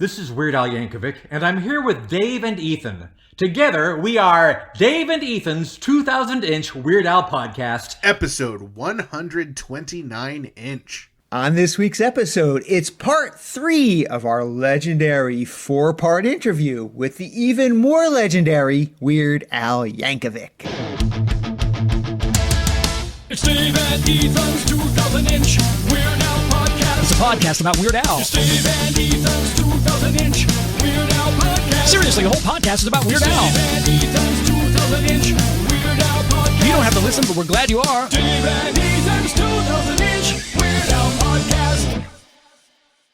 This is Weird Al Yankovic, and I'm here with Dave and Ethan. Together, we are Dave and Ethan's 2,000-inch Weird Al podcast. Episode 129-inch. On this week's episode, it's part 3 of our legendary 4-part interview with the even more legendary Weird Al Yankovic. It's Dave and Ethan's 2,000-inch Weird Al podcast. It's a podcast about Weird Al. It's Dave and Ethan's 2,000-inch Weird Al podcast. Seriously, the whole podcast is about Weird Al. Dave and Ethan's 2,000-inch Weird Al podcast. You don't have to listen, but we're glad you are. Dave and Ethan's 2,000-inch Weird Al podcast.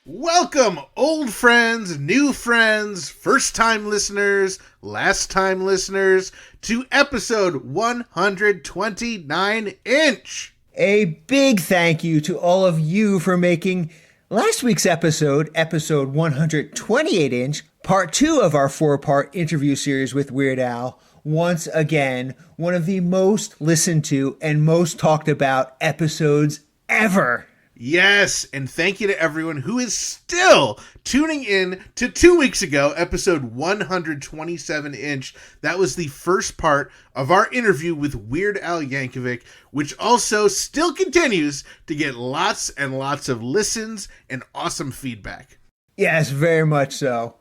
Welcome, old friends, new friends, first-time listeners, last-time listeners, to episode 129-inch. A big thank you to all of you for making last week's episode 128-inch, part 2 of our 4-part interview series with Weird Al, once again, one of the most listened to and most talked about episodes ever. Yes, and thank you to everyone who is still tuning in to 2 weeks ago, episode 127-inch. That was the first part of our interview with Weird Al Yankovic, which also still continues to get lots and lots of listens and awesome feedback. Yes, very much so.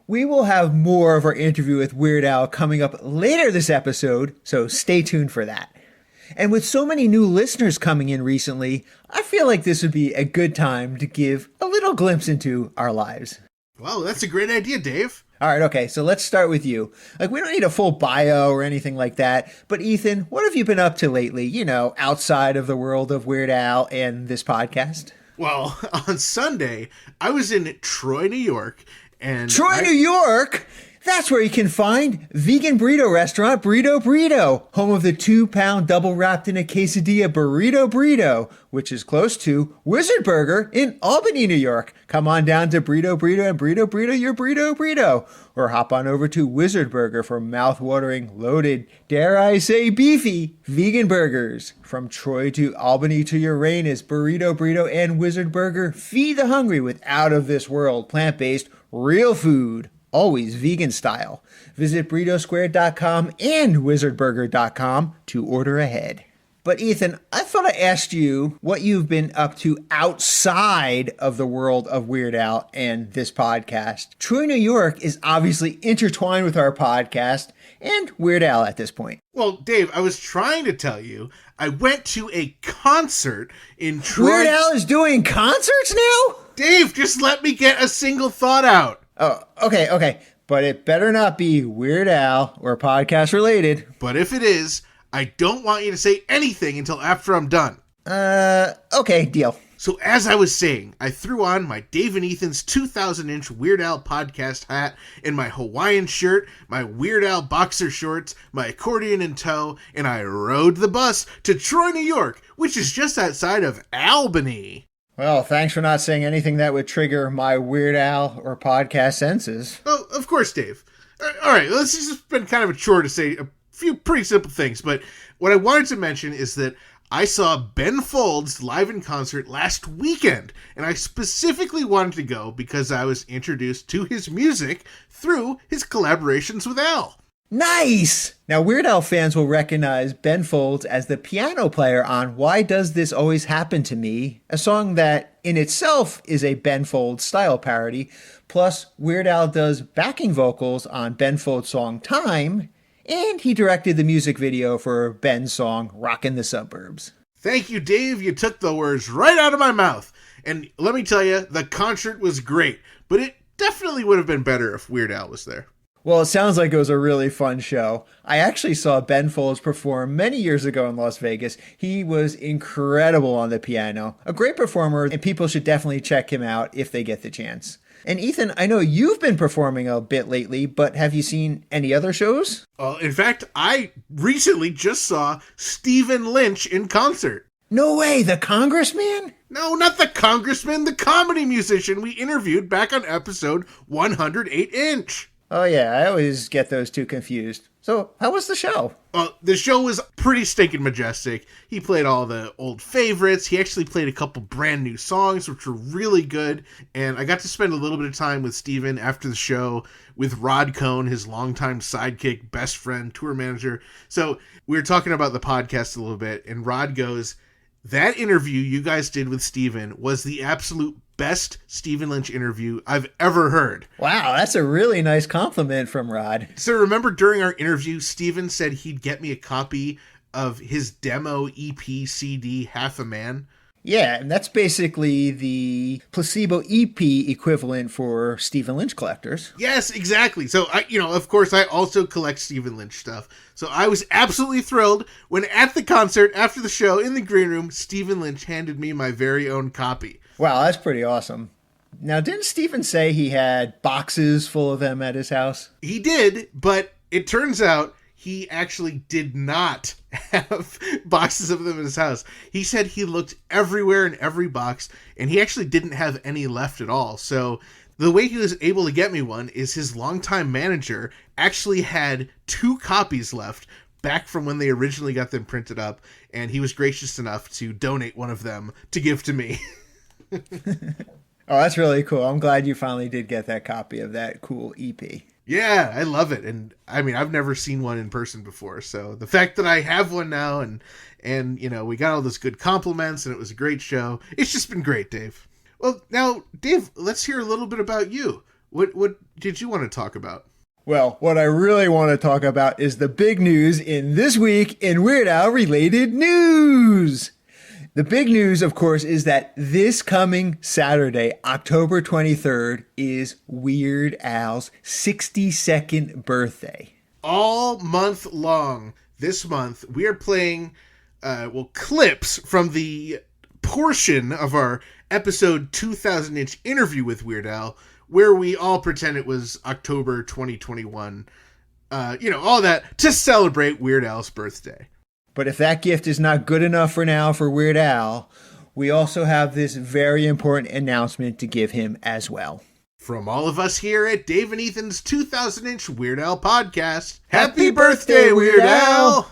We will have more of our interview with Weird Al coming up later this episode, so stay tuned for that. And with so many new listeners coming in recently, I feel like this would be a good time to give a little glimpse into our lives. Wow, that's a great idea, Dave. All right, okay, so let's start with you. We don't need a full bio or anything like that, but Ethan, what have you been up to lately, outside of the world of Weird Al and this podcast? Well, on Sunday, I was in Troy, New York, and New York? That's where you can find vegan burrito restaurant Burrito, home of the 2-pound double wrapped in a quesadilla burrito, which is close to Wizard Burger in Albany, New York. Come on down to Burrito and Burrito your burrito. Or hop on over to Wizard Burger for mouth-watering, loaded, dare I say beefy, vegan burgers. From Troy to Albany to Uranus, Burrito and Wizard Burger feed the hungry with out-of-this-world, plant-based, real food. Always vegan style. Visit burritosquare.com and wizardburger.com to order ahead. But Ethan, I thought I asked you what you've been up to outside of the world of Weird Al and this podcast. Troy, New York is obviously intertwined with our podcast and Weird Al at this point. Well, Dave, I was trying to tell you, I went to a concert in Troy. Weird Al is doing concerts now? Dave, just let me get a single thought out. Oh, okay. But it better not be Weird Al or podcast related. But if it is, I don't want you to say anything until after I'm done. Okay, deal. So as I was saying, I threw on my Dave and Ethan's 2,000-inch Weird Al podcast hat and my Hawaiian shirt, my Weird Al boxer shorts, my accordion in tow, and I rode the bus to Troy, New York, which is just outside of Albany. Well, thanks for not saying anything that would trigger my Weird Al or podcast senses. Oh, of course, Dave. All right, this has just been kind of a chore to say a few pretty simple things, but what I wanted to mention is that I saw Ben Folds live in concert last weekend, and I specifically wanted to go because I was introduced to his music through his collaborations with Al. Nice! Now, Weird Al fans will recognize Ben Folds as the piano player on Why Does This Always Happen to Me, a song that in itself is a Ben Folds style parody, plus Weird Al does backing vocals on Ben Folds' song Time, and he directed the music video for Ben's song Rockin' the Suburbs. Thank you, Dave. You took the words right out of my mouth. And let me tell you, the concert was great, but it definitely would have been better if Weird Al was there. Well, it sounds like it was a really fun show. I actually saw Ben Folds perform many years ago in Las Vegas. He was incredible on the piano. A great performer, and people should definitely check him out if they get the chance. And Ethan, I know you've been performing a bit lately, but have you seen any other shows? In fact, I recently just saw Stephen Lynch in concert. No way, the congressman? No, not the congressman, the comedy musician we interviewed back on episode 108-inch. Oh, yeah, I always get those two confused. So, how was the show? The show was pretty stinking majestic. He played all the old favorites. He actually played a couple brand new songs, which were really good. And I got to spend a little bit of time with Steven after the show with Rod Cohn, his longtime sidekick, best friend, tour manager. So we were talking about the podcast a little bit, and Rod goes, that interview you guys did with Steven was the absolute best Stephen Lynch interview I've ever heard. Wow, that's a really nice compliment from Rod. So remember during our interview, Steven said he'd get me a copy of his demo EP CD, Half a Man? Yeah, and that's basically the placebo EP equivalent for Stephen Lynch collectors. Yes, exactly. So, of course, I also collect Stephen Lynch stuff. So I was absolutely thrilled when at the concert, after the show, in the green room, Stephen Lynch handed me my very own copy. Wow, that's pretty awesome. Now, didn't Stephen say he had boxes full of them at his house? He did, but it turns out he actually did not have boxes of them in his house. He said he looked everywhere in every box, and he actually didn't have any left at all. So the way he was able to get me one is his longtime manager actually had 2 copies left back from when they originally got them printed up, and he was gracious enough to donate one of them to give to me. Oh, that's really cool. I'm glad you finally did get that copy of that cool EP. Yeah, I love it. And I mean, I've never seen one in person before. So the fact that I have one now and we got all those good compliments and it was a great show. It's just been great, Dave. Well, now, Dave, let's hear a little bit about you. What did you want to talk about? Well, what I really want to talk about is the big news in this week in Weird Al related news. The big news, of course, is that this coming Saturday, October 23rd, is Weird Al's 62nd birthday. All month long this month, we are playing, clips from the portion of our episode 2000-inch interview with Weird Al, where we all pretend it was October 2021, all that to celebrate Weird Al's birthday. But if that gift is not good enough for now for Weird Al, we also have this very important announcement to give him as well. From all of us here at Dave and Ethan's 2000-inch Weird Al podcast, happy birthday, Weird Al!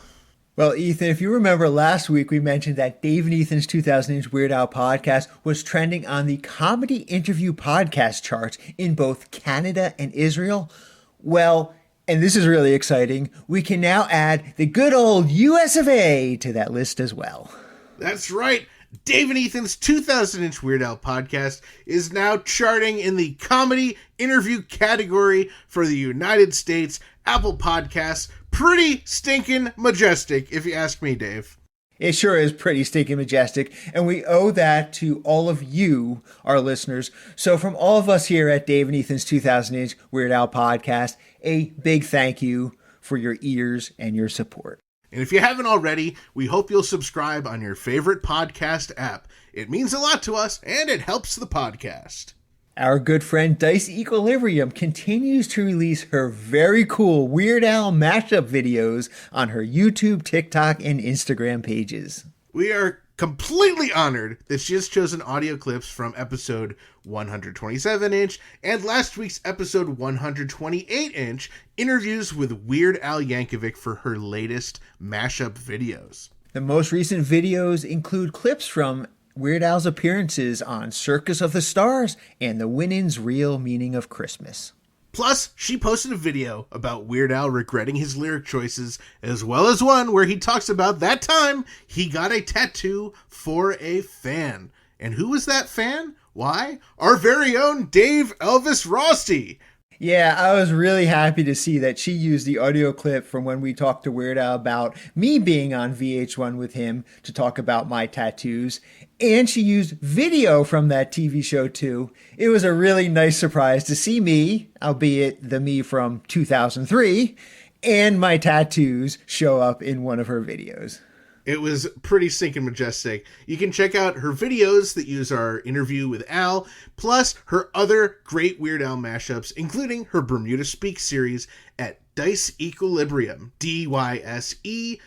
Well, Ethan, if you remember last week, we mentioned that Dave and Ethan's 2000-inch Weird Al podcast was trending on the comedy interview podcast charts in both Canada and Israel. Well, and this is really exciting, we can now add the good old US of A to that list as well. That's right. Dave and Ethan's 2000-inch Weird Al podcast is now charting in the comedy interview category for the United States Apple Podcasts. Pretty stinking majestic, if you ask me, Dave. It sure is pretty stinking majestic, and we owe that to all of you, our listeners. So from all of us here at Dave and Ethan's 2000-inch Weird Al podcast, a big thank you for your ears and your support. And if you haven't already, we hope you'll subscribe on your favorite podcast app. It means a lot to us, and it helps the podcast. Our good friend Dice Equilibrium continues to release her very cool Weird Al mashup videos on her YouTube, TikTok, and Instagram pages. We are completely honored that she has chosen audio clips from episode 127-inch and last week's episode 128-inch interviews with Weird Al Yankovic for her latest mashup videos. The most recent videos include clips from Weird Al's appearances on Circus of the Stars and The Winnin's Real Meaning of Christmas. Plus, she posted a video about Weird Al regretting his lyric choices, as well as one where he talks about that time he got a tattoo for a fan. And who was that fan? Why? Our very own Dave Elvis Rossi. Yeah, I was really happy to see that she used the audio clip from when we talked to Weird Al about me being on VH1 with him to talk about my tattoos. And she used video from that TV show too. It was a really nice surprise to see me, albeit the me from 2003, and my tattoos show up in one of her videos. It was pretty stinking majestic. You can check out her videos that use our interview with Al, plus her other great Weird Al mashups, including her Bermuda Speak series at Dice Equilibrium, DYSEQUILIBRIUM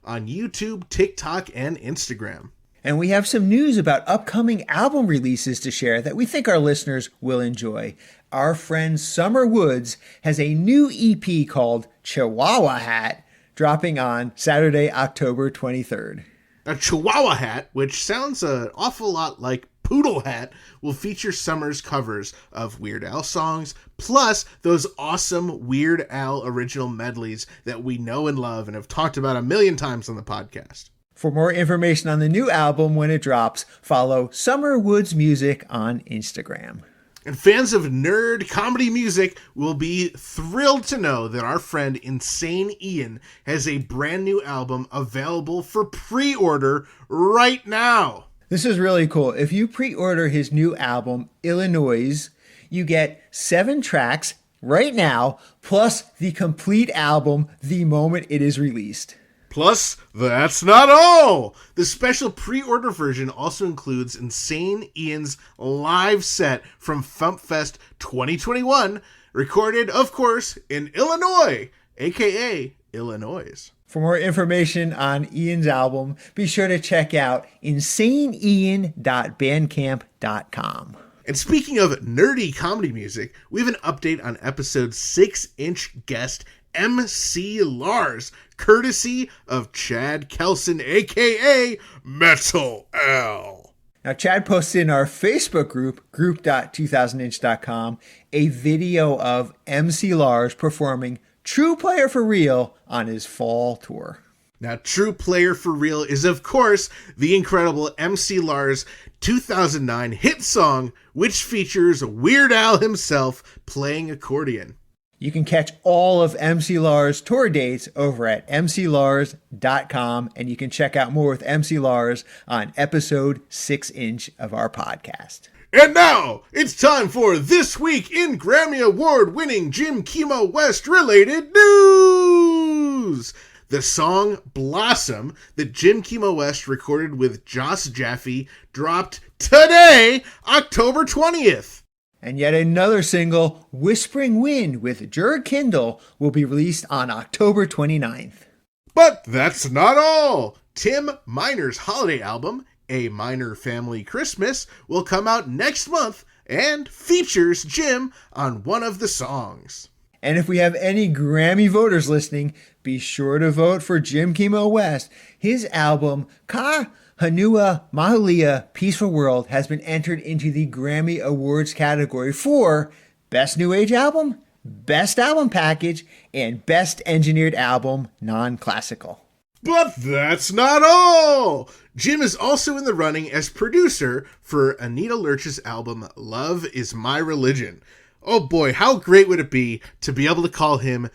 on YouTube, TikTok, and Instagram. And we have some news about upcoming album releases to share that we think our listeners will enjoy. Our friend Summer Woods has a new EP called Chihuahua Hat dropping on Saturday, October 23rd. A Chihuahua Hat, which sounds an awful lot like Poodle Hat, will feature Summer's covers of Weird Al songs, plus those awesome Weird Al original medleys that we know and love and have talked about a million times on the podcast. For more information on the new album when it drops, follow Summer Woods Music on Instagram. And fans of nerd comedy music will be thrilled to know that our friend Insane Ian has a brand new album available for pre-order right now. This is really cool. If you pre-order his new album, Illinois, you get 7 tracks right now, plus the complete album the moment it is released. Plus, that's not all! The special pre-order version also includes Insane Ian's live set from FumpFest 2021, recorded, of course, in Illinois, aka Illinois. For more information on Ian's album, be sure to check out insaneian.bandcamp.com. And speaking of nerdy comedy music, we have an update on episode 6-inch guest MC Lars, courtesy of Chad Kelson, aka Metal Al. Now, Chad posted in our Facebook group, group.2000inch.com, a video of MC Lars performing True Player for Real on his fall tour. Now, True Player for Real is, of course, the incredible MC Lars 2009 hit song, which features Weird Al himself playing accordion. You can catch all of MC Lars' tour dates over at mclars.com, and you can check out more with MC Lars on episode 6-inch of our podcast. And now, it's time for This Week in Grammy Award-winning Jim Kimo West related news! The song Blossom that Jim Kimo West recorded with Joss Jaffe dropped today, October 20th. And yet another single, Whispering Wind with Jer Kindle, will be released on October 29th. But that's not all. Tim Miner's holiday album, A Miner Family Christmas, will come out next month and features Jim on one of the songs. And if we have any Grammy voters listening, be sure to vote for Jim Kimo West. His album, Ka Hanua Mahalia Peaceful World, has been entered into the Grammy Awards category for Best New Age Album, Best Album Package, and Best Engineered Album Non-Classical. But that's not all! Jim is also in the running as producer for Anita Lurch's album Love Is My Religion. Oh boy, how great would it be to be able to call him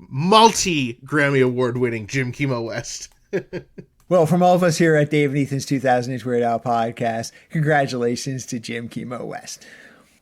multi-Grammy Award-winning Jim Kimo West. Well, from all of us here at Dave and Ethan's 2000-inch Weird Al podcast, congratulations to Jim Kimo West.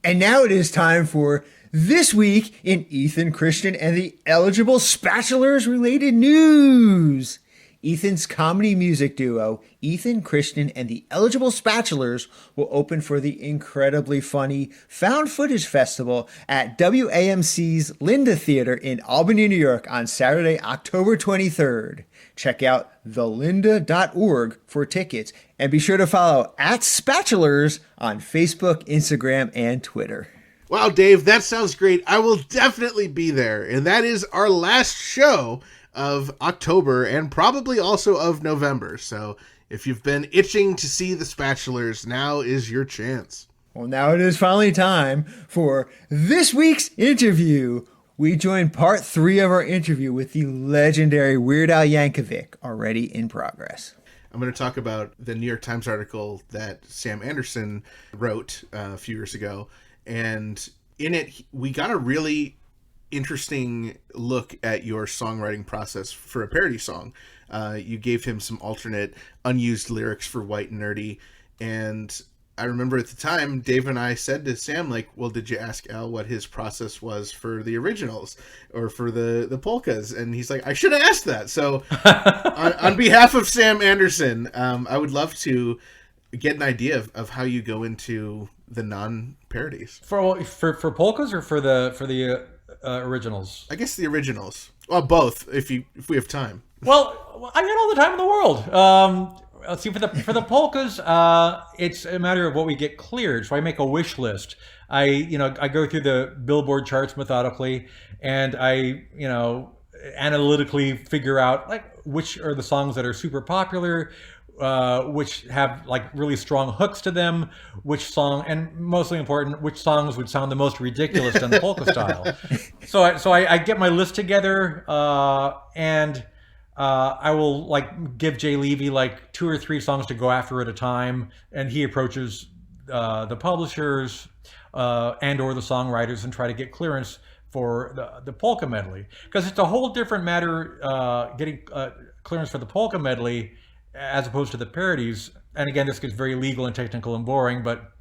And now it is time for This Week in Ethan, Christian, and the Eligible Spatulars related news. Ethan's comedy music duo, Ethan, Christian, and the Eligible Spatulars will open for the incredibly funny Found Footage Festival at WAMC's Linda Theater in Albany, New York on Saturday, October 23rd. Check out thelynda.org for tickets, and be sure to follow @Spatulars on Facebook, Instagram, and Twitter. Wow, Dave, that sounds great. I will definitely be there. And that is our last show of October and probably also of November. So if you've been itching to see the Spatulars, now is your chance. Well, now it is finally time for this week's interview. We join part 3 of our interview with the legendary Weird Al Yankovic, already in progress. I'm going to talk about the New York Times article that Sam Anderson wrote a few years ago. And in it, we got a really interesting look at your songwriting process for a parody song. You gave him some alternate unused lyrics for White Nerdy, and I remember at the time Dave and I said to Sam, like, well, did you ask Al what his process was for the originals or for the polkas? And he's like, I should have asked that. So on behalf of Sam Anderson, I would love to get an idea of how you go into the non-parodies For polkas or for the originals? I guess the originals. Well, both, if we have time. Well, I got all the time in the world. let's see, for the polkas, it's a matter of what we get cleared. So I make a wish list. I go through the Billboard charts methodically, and I analytically figure out like which are the songs that are super popular, which have like really strong hooks to them, which song, and mostly important, which songs would sound the most ridiculous in the polka style. So I get my list together, and I will like give Jay Levy like 2 or 3 songs to go after at a time, and he approaches the publishers and or the songwriters and try to get clearance for the polka medley, because it's a whole different matter getting clearance for the polka medley as opposed to the parodies. And again, this gets very legal and technical and boring, but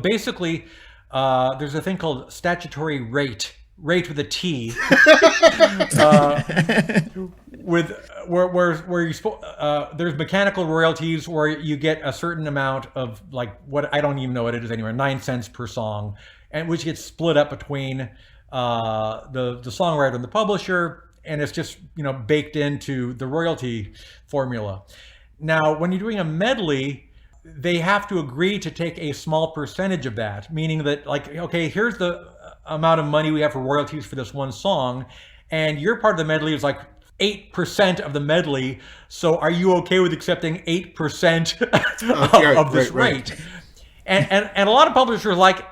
basically there's a thing called statutory rate with a T, where there's mechanical royalties where you get a certain amount of like what I don't even know what it is anymore, 9 cents per song, and which gets split up between the songwriter and the publisher, and it's just baked into the royalty formula. Now, when you're doing a medley, they have to agree to take a small percentage of that, meaning that like, okay, here's the amount of money we have for royalties for this one song, and your part of the medley is like 8% of the medley, so are you okay with accepting 8% of this rate? And a lot of publishers are like,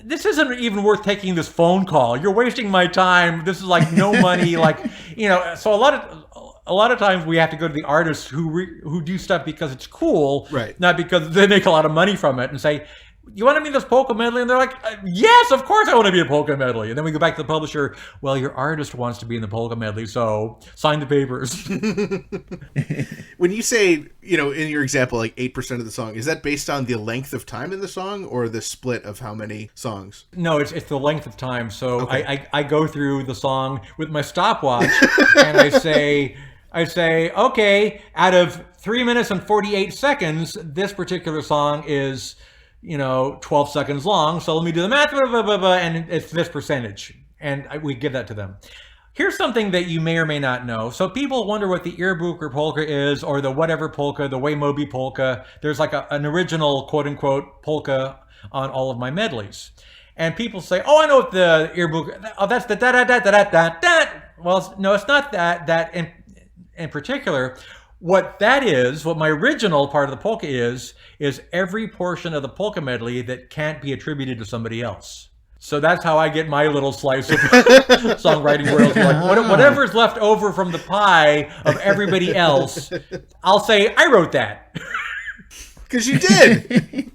this isn't even worth taking this phone call. You're wasting my time. This is like no money, so a lot of times we have to go to the artists who do stuff because it's cool, right? Not because they make a lot of money from it, and say, you want to be in this polka medley? And they're like, yes, of course I want to be in a polka medley. And then we go back to the publisher, well, your artist wants to be in the polka medley, so sign the papers. When you say, in your example, like 8% of the song, is that based on the length of time in the song or the split of how many songs? No, it's the length of time. So okay. I go through the song with my stopwatch and I say, okay, out of 3 minutes and 48 seconds, this particular song is 12 seconds long, so let me do the math, and it's this percentage, and we give that to them. Here's something that you may or may not know. So people wonder what the Earbucher polka is, or the whatever polka, the Waymobi polka. There's like an original quote-unquote polka on all of my medleys. And people say, oh, I know what the Earbucher, oh, that's the da-da-da-da-da-da-da. Well, no, it's not that in particular. What that is, what my original part of the polka is every portion of the polka medley that can't be attributed to somebody else. So that's how I get my little slice of songwriting royalty. Like whatever's left over from the pie of everybody else, I'll say, I wrote that. Because you did.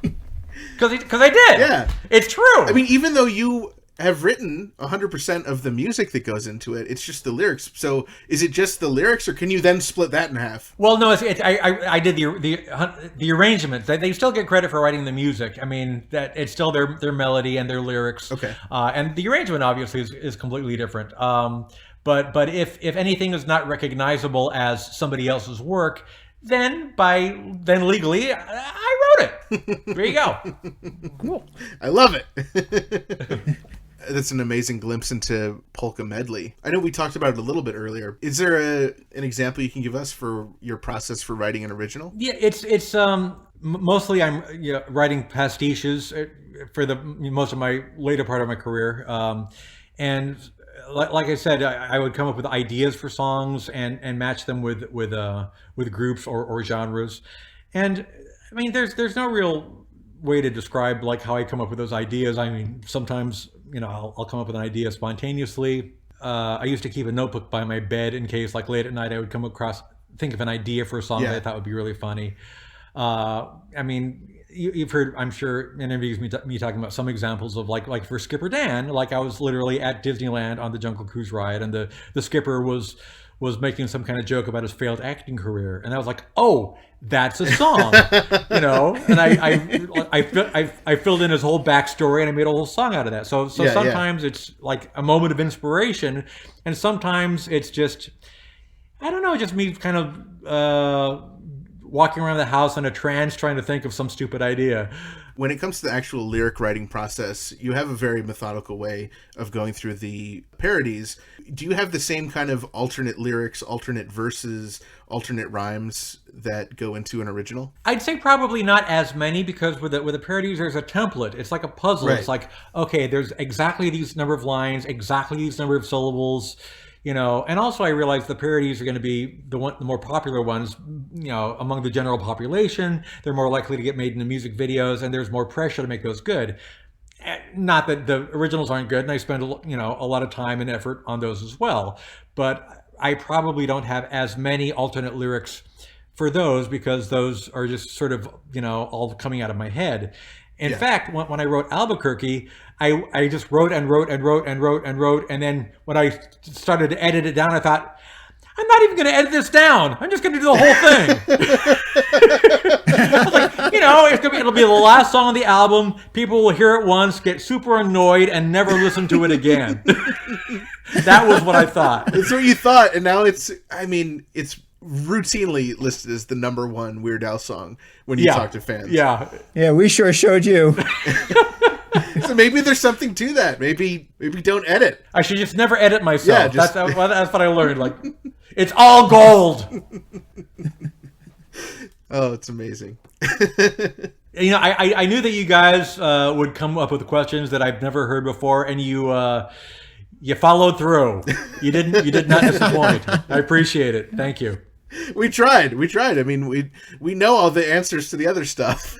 Because I did. Yeah. It's true. I mean, even though you have written 100% of the music that goes into it, it's just the lyrics. So is it just the lyrics, or can you then split that in half? Well, no, I did the arrangement. They still get credit for writing the music. I mean, that it's still their melody and their lyrics. Okay. And the arrangement obviously is completely different. But if anything is not recognizable as somebody else's work, then legally I wrote it. There you go. Cool. I love it. That's an amazing glimpse into polka medley. I know we talked about it a little bit earlier. Is there an example you can give us for your process for writing an original? Yeah, it's mostly I'm writing pastiches for the most of my later part of my career, and like I said, I would come up with ideas for songs and match them with groups or genres, and I mean there's no real way to describe like how I come up with those ideas. I mean, sometimes I'll come up with an idea spontaneously. I used to keep a notebook by my bed in case, like late at night, I would think of an idea for a song that I thought would be really funny. I mean, you've heard, I'm sure, interviews me talking about some examples of like for Skipper Dan, like I was literally at Disneyland on the Jungle Cruise ride, and the skipper was making some kind of joke about his failed acting career, and I was like, oh, that's a song, and I filled in his whole backstory and I made a whole song out of that. So sometimes it's like a moment of inspiration, and sometimes it's just, I don't know, just me kind of walking around the house in a trance trying to think of some stupid idea. When it comes to the actual lyric writing process, you have a very methodical way of going through the parodies. Do you have the same kind of alternate lyrics, alternate verses, alternate rhymes that go into an original? I'd say probably not as many, because with the parodies, there's a template. It's like a puzzle. Right. It's like, okay, there's exactly these number of lines, exactly these number of syllables, you know. And also I realized the parodies are going to be the more popular ones, you know, among the general population. They're more likely to get made into music videos, and there's more pressure to make those good. Not that the originals aren't good, and I spend a lot of time and effort on those as well. But I probably don't have as many alternate lyrics for those, because those are just sort of, you know, all coming out of my head. In fact, when I wrote Albuquerque, I just wrote and wrote and wrote and wrote and wrote, and then when I started to edit it down, I thought, I'm not even going to edit this down. I'm just going to do the whole thing. I was like, you know, it'll be the last song on the album. People will hear it once, get super annoyed, and never listen to it again. That was what I thought. That's what you thought, and now it's routinely listed as the number one Weird Al song when you talk to fans. Yeah. Yeah, we sure showed you. So maybe there's something to that. Maybe don't edit. I should just never edit myself. Yeah, that's what I learned. Like, it's all gold. Oh, it's amazing. You know, I knew that you guys would come up with questions that I've never heard before, and you followed through. You did not disappoint. I appreciate it. Thank you. We tried. I mean, we know all the answers to the other stuff.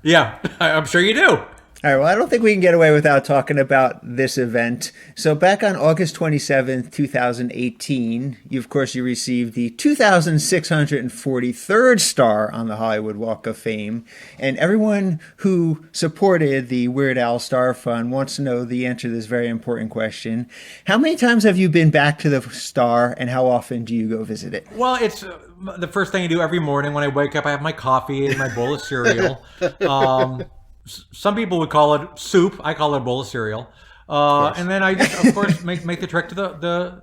Yeah, I'm sure you do. All right, well, I don't think we can get away without talking about this event. So back on August 27th, 2018, you received the 2,643rd star on the Hollywood Walk of Fame. And everyone who supported the Weird Al Star Fund wants to know the answer to this very important question. How many times have you been back to the star, and how often do you go visit it? Well, it's the first thing I do every morning when I wake up. I have my coffee and my bowl of cereal. Some people would call it soup. I call it a bowl of cereal. And then I just, of course, make the trek to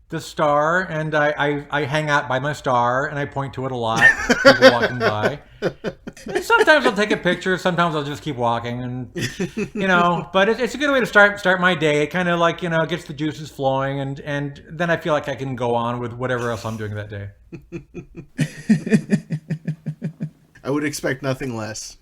the star, and I hang out by my star, and I point to it a lot. People walking by. And sometimes I'll take a picture. Sometimes I'll just keep walking, and you know. But it's a good way to start my day. It kind of like, you know, gets the juices flowing, and then I feel like I can go on with whatever else I'm doing that day. I would expect nothing less.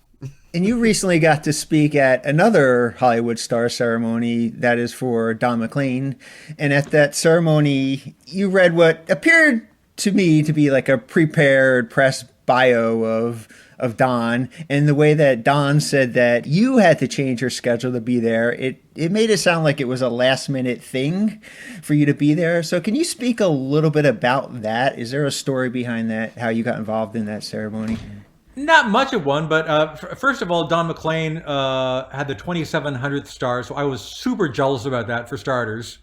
And you recently got to speak at another Hollywood star ceremony that is for Don McLean. And at that ceremony, you read what appeared to me to be like a prepared press bio of Don. And the way that Don said that you had to change your schedule to be there, it made it sound like it was a last minute thing for you to be there. So can you speak a little bit about that? Is there a story behind that, how you got involved in that ceremony? Not much of one, but first of all, Don McLean had the 2,700th star, so I was super jealous about that, for starters.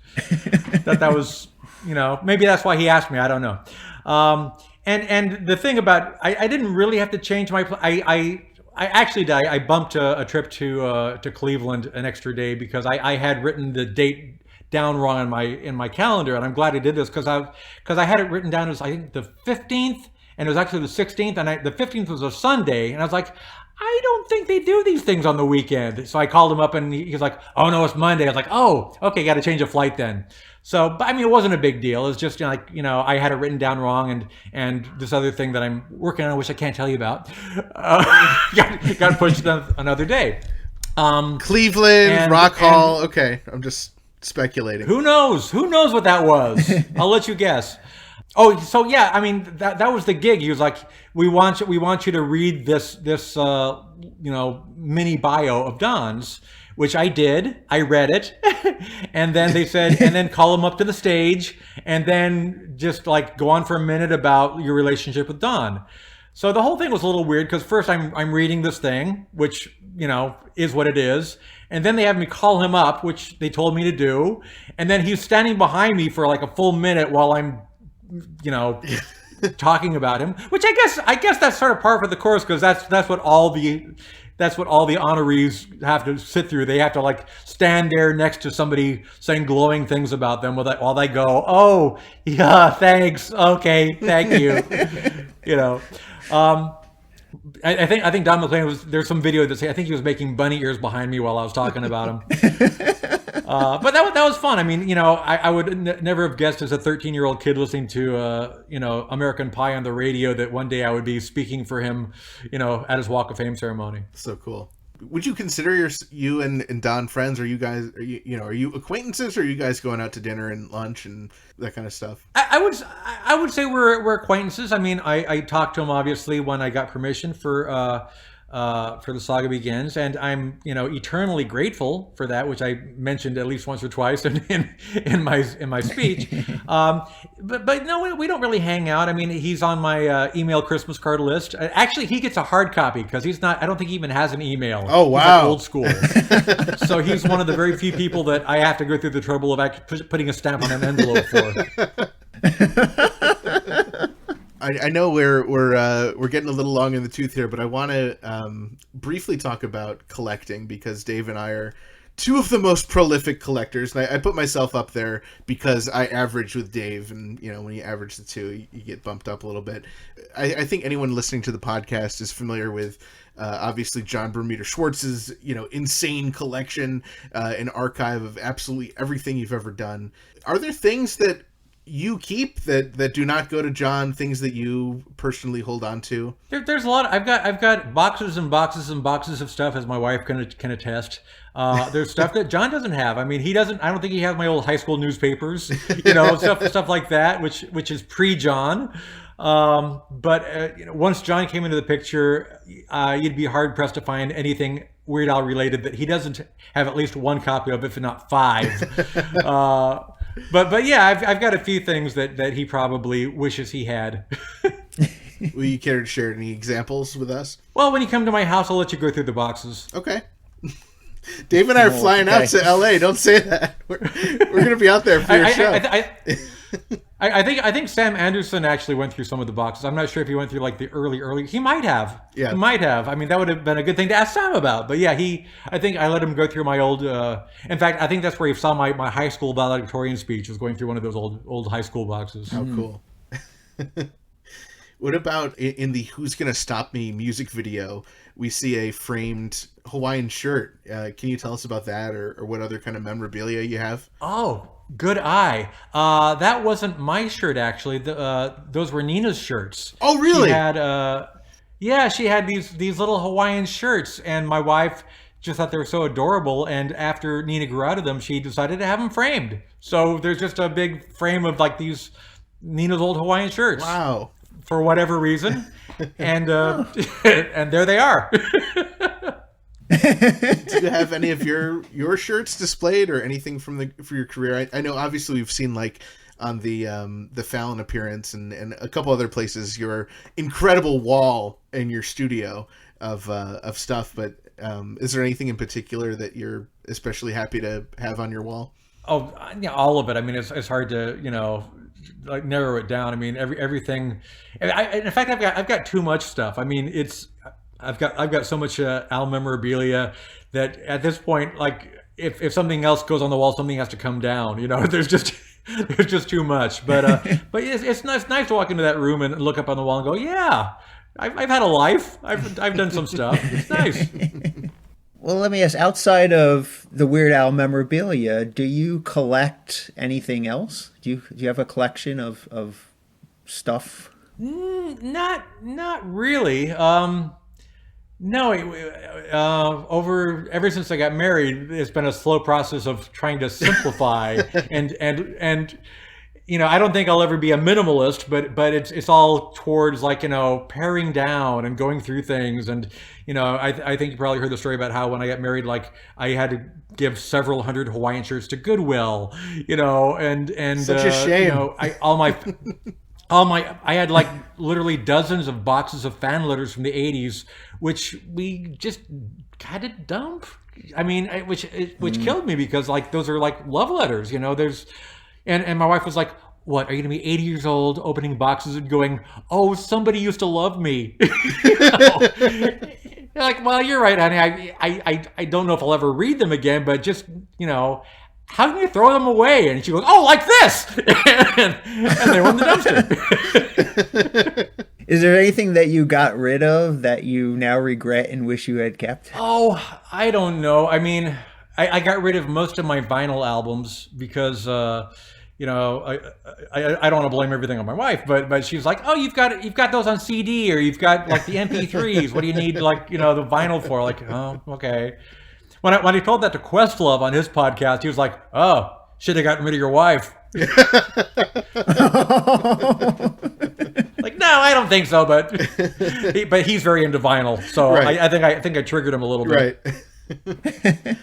that was, you know, maybe that's why he asked me. I don't know. And the thing about, I didn't really have to change my. I actually did. I bumped a trip to Cleveland an extra day because I had written the date down wrong in my calendar, and I'm glad I did this because I had it written down as, I think, the 15th. And it was actually the 16th, and the 15th was a Sunday. And I was like, I don't think they do these things on the weekend. So I called him up, and he was like, oh, no, it's Monday. I was like, oh, okay, got to change a flight then. So, but I mean, it wasn't a big deal. It's just, like, you know, I had it written down wrong, and this other thing that I'm working on, which I can't tell you about, got pushed another day. Cleveland, Rock Hall. Okay, I'm just speculating. Who knows? Who knows what that was? I'll let you guess. Oh, so yeah, I mean, that was the gig. He was like, we want you to read this mini bio of Don's, which I did. I read it, and then they said, and then call him up to the stage, and then just like go on for a minute about your relationship with Don. So the whole thing was a little weird because first I'm reading this thing, which, you know, is what it is. And then they have me call him up, which they told me to do. And then he's standing behind me for like a full minute while I'm, you know, talking about him, which I guess that's sort of par for the course, because that's what all the honorees have to sit through. They have to like stand there next to somebody saying glowing things about them while they go, oh yeah, thanks, okay, thank you. You know, I think Don McLean there's some video that say I think he was making bunny ears behind me while I was talking about him. But that was fun. I mean, you know, I would never have guessed as a 13-year-old kid listening to you know, American Pie on the radio that one day I would be speaking for him, you know, at his Walk of Fame ceremony. So cool. Would you consider you and Don friends? Are you guys, are you acquaintances, or are you guys going out to dinner and lunch and that kind of stuff? I would say we're acquaintances. I mean, I talked to him obviously when I got permission for The Saga Begins, and I'm, you know, eternally grateful for that, which I mentioned at least once or twice in my speech. But no, we don't really hang out. I mean, he's on my email Christmas card list. Actually, he gets a hard copy because he's not. I don't think he even has an email. Oh wow, he's like old school. So he's one of the very few people that I have to go through the trouble of actually putting a stamp on an envelope for. I know we're getting a little long in the tooth here, but I want to briefly talk about collecting, because Dave and I are two of the most prolific collectors, and I put myself up there because I average with Dave, and you know, when you average the two, you get bumped up a little bit. I think anyone listening to the podcast is familiar with obviously John Bermuda Schwartz's, you know, insane collection, an archive of absolutely everything you've ever done. Are there things that you keep that do not go to John, things that you personally hold on to? There's a lot. I've got boxes and boxes and boxes of stuff, as my wife can attest. There's stuff that John doesn't have. I mean, he doesn't. I don't think he has my old high school newspapers, you know, stuff like that, which is pre-John. But you know, once John came into the picture, you'd be hard pressed to find anything Weird Al related that he doesn't have at least one copy of, if not five. But yeah, I've got a few things that he probably wishes he had. Will you care to share any examples with us? Well, when you come to my house, I'll let you go through the boxes. Okay. Dave and I are flying out to LA. Don't say that. We're going to be out there for your show. I think Sam Anderson actually went through some of the boxes. I'm not sure if he went through like the early. He might have. Yeah. He might have. I mean, that would have been a good thing to ask Sam about. But yeah, I think I let him go through my old. In fact, I think that's where he saw my high school valedictorian speech, was going through one of those old high school boxes. How cool. What about in the Who's Gonna Stop Me music video? We see a framed Hawaiian shirt. Can you tell us about that, or what other kind of memorabilia you have? Oh, good eye. That wasn't my shirt, actually. Those were Nina's shirts. Oh, really? She had, she had these little Hawaiian shirts, and my wife just thought they were so adorable. And after Nina grew out of them, she decided to have them framed. So there's just a big frame of like these Nina's old Hawaiian shirts. Wow. For whatever reason, and and there they are. Do you have any of your shirts displayed, or anything for your career? I know obviously we've seen like on the Fallon appearance and a couple other places your incredible wall in your studio of stuff. But is there anything in particular that you're especially happy to have on your wall? Oh, yeah, all of it. I mean, it's hard to, you know, like narrow it down. I mean, everything. In fact, I've got too much stuff. I mean, I've got so much Al memorabilia that at this point, like if something else goes on the wall, something has to come down. You know, there's just too much. But it's nice to walk into that room and look up on the wall and go, yeah, I've had a life. I've done some stuff. It's nice. Well, let me ask, outside of the Weird Al memorabilia, do you collect anything else? Do you have a collection of stuff? Not really. No, ever since I got married, it's been a slow process of trying to simplify and you know, I don't think I'll ever be a minimalist, but it's all towards, like, you know, paring down and going through things. And, you know, I think you probably heard the story about how when I got married, like, I had to give several hundred Hawaiian shirts to Goodwill, you know, and such a shame. You know, I had like literally dozens of boxes of fan letters from the 80s, which we just kind of dump. I mean, which killed me, because like those are like love letters, you know. And my wife was like, "What, are you gonna be 80 years old opening boxes and going, oh, somebody used to love me?" You know? You're like, well, you're right, honey. I don't know if I'll ever read them again, but just, you know, how can you throw them away? And she goes, oh, like this, and they were in the dumpster. Is there anything that you got rid of that you now regret and wish you had kept? Oh, I don't know. I mean, I got rid of most of my vinyl albums because, you know, I don't want to blame everything on my wife, but she's like, oh, you've got those on CD, or you've got like the MP3s. What do you need, like, you know, the vinyl for? Like, oh, okay. When I told that to Questlove on his podcast, he was like, oh, should have gotten rid of your wife. Like, no, I don't think so, but he's very into vinyl, so Right. I think I triggered him a little bit. Right.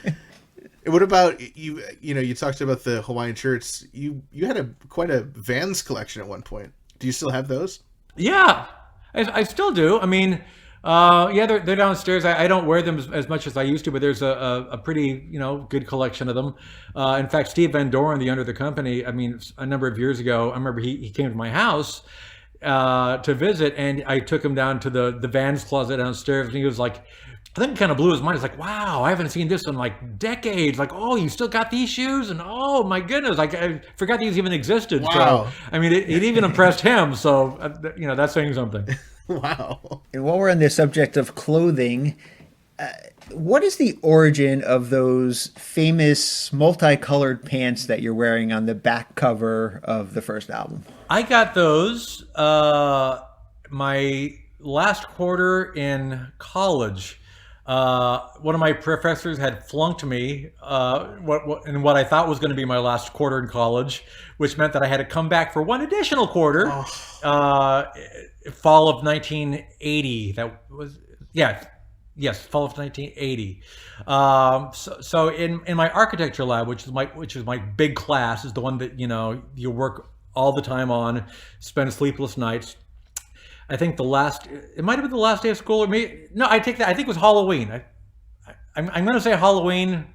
What about you? You know, you talked about the Hawaiian shirts. You had quite a Vans collection at one point. Do you still have those? Yeah, I still do. I mean, yeah, they're downstairs. I don't wear them as much as I used to, but there's a pretty, you know, good collection of them. In fact, Steve Van Doren, the owner of the company, I mean, a number of years ago, I remember he came to my house to visit, and I took him down to the Vans closet downstairs, and he was like, I think it kind of blew his mind. It's like, wow, I haven't seen this in like decades. Like, oh, you still got these shoes? And oh my goodness, like I forgot these even existed. Wow. So, I mean, it even impressed him. So, you know, that's saying something. Wow. And while we're on the subject of clothing, what is the origin of those famous multicolored pants that you're wearing on the back cover of the first album? I got those my last quarter in college. One of my professors had flunked me in what I thought was going to be my last quarter in college, which meant that I had to come back for one additional quarter. Fall of 1980. That was, yeah. Yes, fall of 1980. So in my architecture lab, which is my big class, is the one that, you know, you work all the time on, spend sleepless nights. I think it might have been the last day of school, or maybe, no, I take that. I think it was Halloween. I'm going to say Halloween.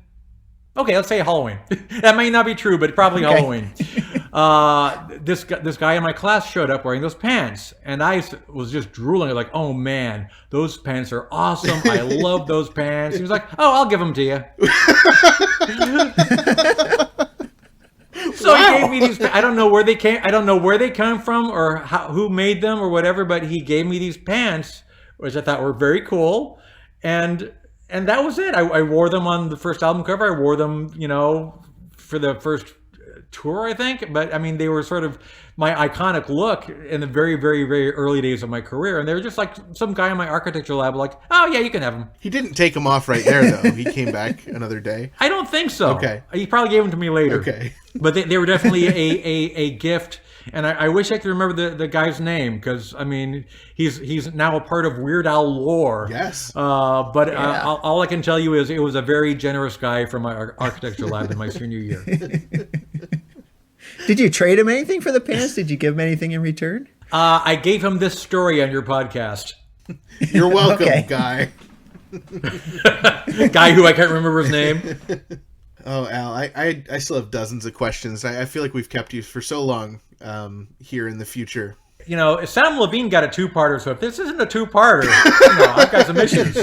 Okay, let's say Halloween. That may not be true, but probably okay. Halloween. This guy in my class showed up wearing those pants, and I was just drooling, like, oh man, those pants are awesome. I love those pants. He was like, oh, I'll give them to you. So wow. He gave me these. I don't know where they came. I don't know where they come from or who made them or whatever. But he gave me these pants, which I thought were very cool, and that was it. I wore them on the first album cover. I wore them, you know, for the first tour, I think. But I mean, they were sort of my iconic look in the very, very, very early days of my career. And they were just like some guy in my architecture lab, like, oh yeah, you can have them. He didn't take them off right there, though. He came back another day. I don't think so. Okay. He probably gave them to me later. Okay. But they were definitely a gift. And I wish I could remember the guy's name, because I mean he's now a part of Weird Al lore. Yes. But yeah. All I can tell you is it was a very generous guy from my architecture lab in my senior year. Did you trade him anything for the pants? Did you give him anything in return? I gave him this story on your podcast. You're welcome, guy. Guy who I can't remember his name. Oh, Al, I still have dozens of questions. I feel like we've kept you for so long here in the future. You know, Sam Levine got a two-parter, so if this isn't a two-parter, you know, I've got some issues.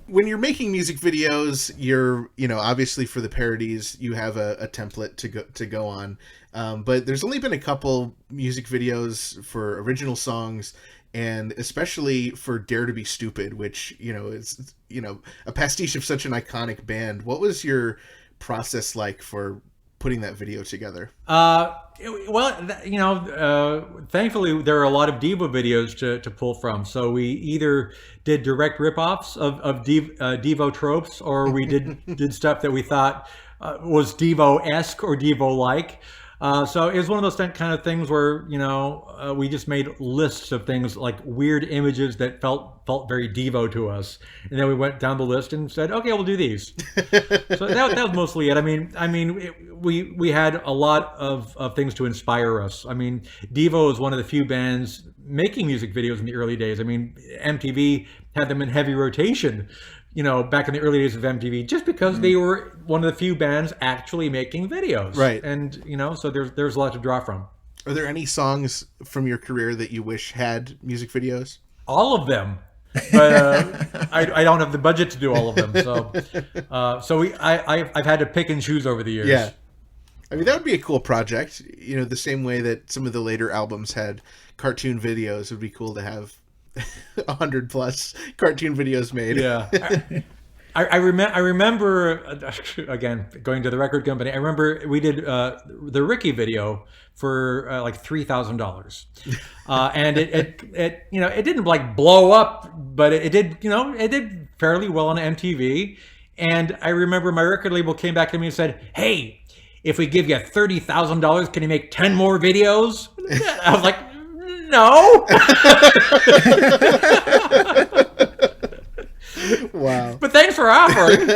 When you're making music videos, you're, you know, obviously for the parodies, you have a template to go on. But there's only been a couple music videos for original songs, and especially for Dare to Be Stupid, which, you know, is, you know, a pastiche of such an iconic band. What was your process like for putting that video together? Well, you know, thankfully there are a lot of Devo videos to pull from. So we either did direct ripoffs of Devo tropes, or we did stuff that we thought was Devo-esque or Devo-like. So it was one of those kind of things where, you know, we just made lists of things like weird images that felt very Devo to us, and then we went down the list and said, okay, we'll do these. So that was mostly it. I mean, we had a lot of things to inspire us. I mean, Devo is one of the few bands making music videos in the early days. I mean, MTV had them in heavy rotation, you know, back in the early days of MTV, just because they were one of the few bands actually making videos. Right. And, you know, so there's a lot to draw from. Are there any songs from your career that you wish had music videos? All of them. But I don't have the budget to do all of them. So I've had to pick and choose over the years. Yeah. I mean, that would be a cool project. You know, the same way that some of the later albums had cartoon videos. It would be cool to have 100 plus cartoon videos made. Yeah. I remember, again, going to the record company, I remember we did the Ricky video for like $3,000. And it you know, it didn't like blow up, but it did, you know, it did fairly well on MTV. And I remember my record label came back to me and said, "Hey, if we give you $30,000, can you make 10 more videos?" I was like, "No." Wow. But thanks for offering.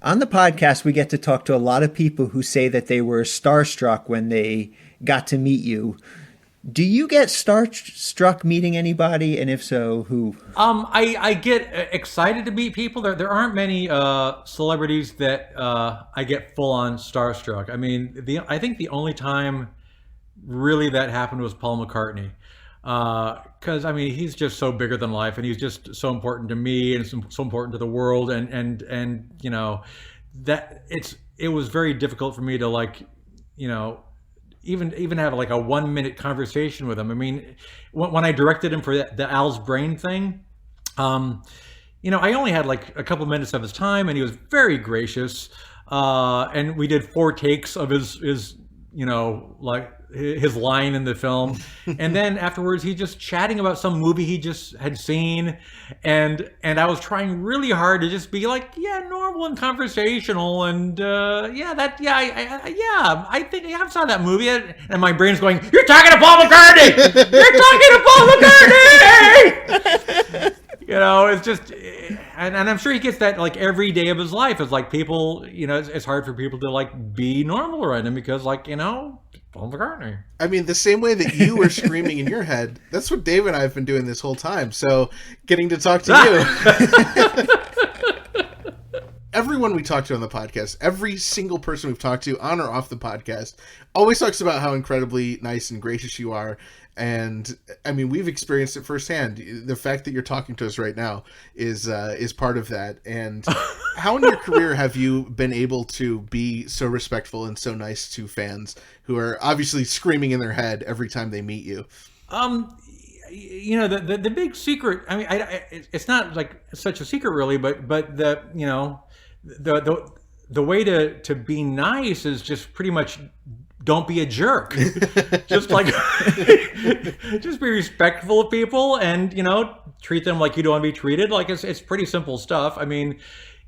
On the podcast, we get to talk to a lot of people who say that they were starstruck when they got to meet you. Do you get starstruck meeting anybody? And if so, who? I get excited to meet people. There aren't many celebrities that I get full on starstruck. I mean, I think the only time really that happened was Paul McCartney. Because I mean, he's just so bigger than life, and he's just so important to me, and so important to the world, and you know, that it was very difficult for me to, like, you know, even have like a 1 minute conversation with him. I mean, when I directed him for the Al's Brain thing, you know, I only had like a couple minutes of his time, and he was very gracious, and we did 4 takes of his you know, like his line in the film. And then afterwards, he's just chatting about some movie he just had seen. And I was trying really hard to just be like, yeah, normal and conversational. And I think I saw that movie. And my brain's going, "You're talking to Paul McCartney! You're talking to Paul McCartney!" You know, it's just, and I'm sure he gets that like every day of his life. It's like people, you know, it's hard for people to like be normal around him because, like, you know, Paul McCartney. I mean, the same way that you were screaming in your head, that's what Dave and I have been doing this whole time. So getting to talk to you. Everyone we talk to on the podcast, every single person we've talked to on or off the podcast, always talks about how incredibly nice and gracious you are. And I mean, we've experienced it firsthand. The fact that you're talking to us right now is part of that. And how in your career have you been able to be so respectful and so nice to fans who are obviously screaming in their head every time they meet you? You know, the big secret, I mean, it's not like such a secret really, but the, you know, the way to be nice is just pretty much don't be a jerk. Just like, just be respectful of people, and, you know, treat them like you don't want to be treated. Like, it's pretty simple stuff. I mean,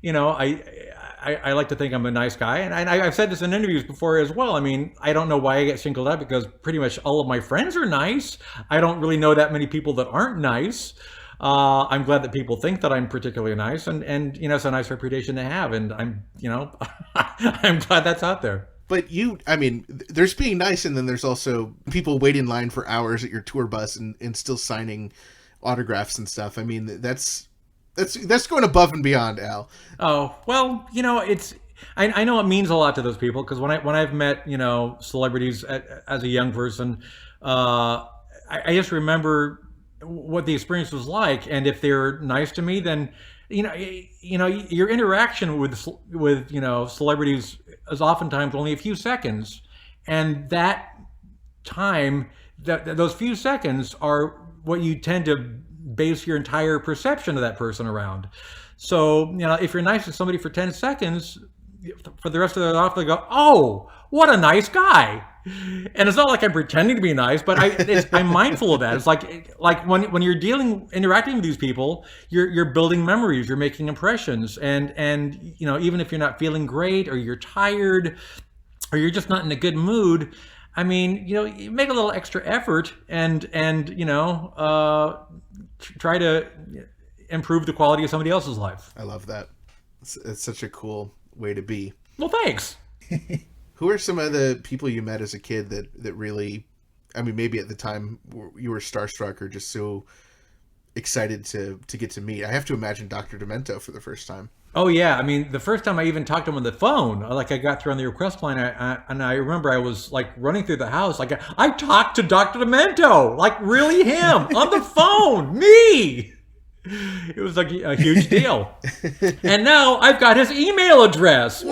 you know, I like to think I'm a nice guy, and I've said this in interviews before as well. I mean, I don't know why I get singled out, because pretty much all of my friends are nice. I don't really know that many people that aren't nice. I'm glad that people think that I'm particularly nice, and you know, it's a nice reputation to have, and I'm, you know, I'm glad that's out there. But I mean, there's being nice, and then there's also people wait in line for hours at your tour bus and still signing autographs and stuff. I mean, that's going above and beyond, Al. Oh, well, you know, I know it means a lot to those people, because when I've met, you know, celebrities as a young person, I just remember what the experience was like, and if they're nice to me, then you know, your interaction with you know, celebrities is oftentimes only a few seconds, and that time, those few seconds are what you tend to base your entire perception of that person around. So, you know, if you're nice to somebody for 10 seconds, for the rest of their life, they go, "Oh, what a nice guy." And it's not like I'm pretending to be nice, but I'm mindful of that. It's like when you're interacting with these people, you're building memories, you're making impressions, and you know, even if you're not feeling great, or you're tired, or you're just not in a good mood, I mean, you know, you make a little extra effort and you know, try to improve the quality of somebody else's life. I love that. It's such a cool way to be. Well, thanks. Who are some of the people you met as a kid that really, I mean, maybe at the time you were starstruck or just so excited to get to meet? I have to imagine Dr. Demento for the first time. Oh, yeah. I mean, the first time I even talked to him on the phone, like I got through on the request line, and I remember I was like running through the house, like, I talked to Dr. Demento, like really him, on the phone, me. It was like a huge deal. And now I've got his email address.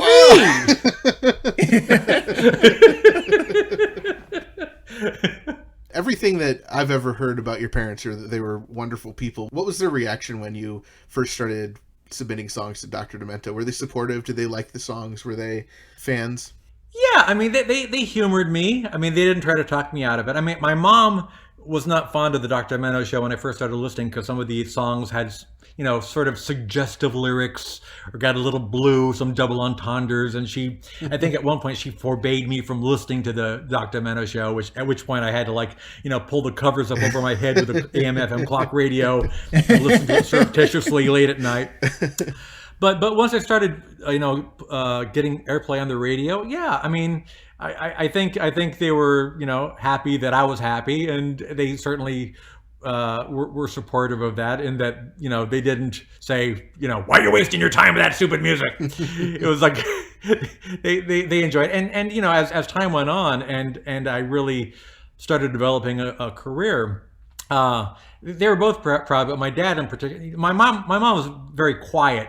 Everything that I've ever heard about your parents are that they were wonderful people. What was their reaction when you first started submitting songs to Dr. Demento? Were they supportive? Did they like the songs? Were they fans? Yeah, I mean, they humored me. I mean, they didn't try to talk me out of it. I mean, my mom was not fond of the Dr. Demento show when I first started listening because some of the songs had, you know, sort of suggestive lyrics or got a little blue, some double entendres. And I think at one point she forbade me from listening to the Dr. Demento show, at which point I had to, like, you know, pull the covers up over my head with the AM/FM clock radio and listen to it surreptitiously late at night. But once I started, you know, getting airplay on the radio, yeah, I mean, I think they were, you know, happy that I was happy, and they certainly were supportive of that. In that, you know, they didn't say, you know, why are you wasting your time with that stupid music? It was like they enjoyed it, and you know, as time went on, and I really started developing a career. They were both proud, but my dad in particular, my mom was very quiet.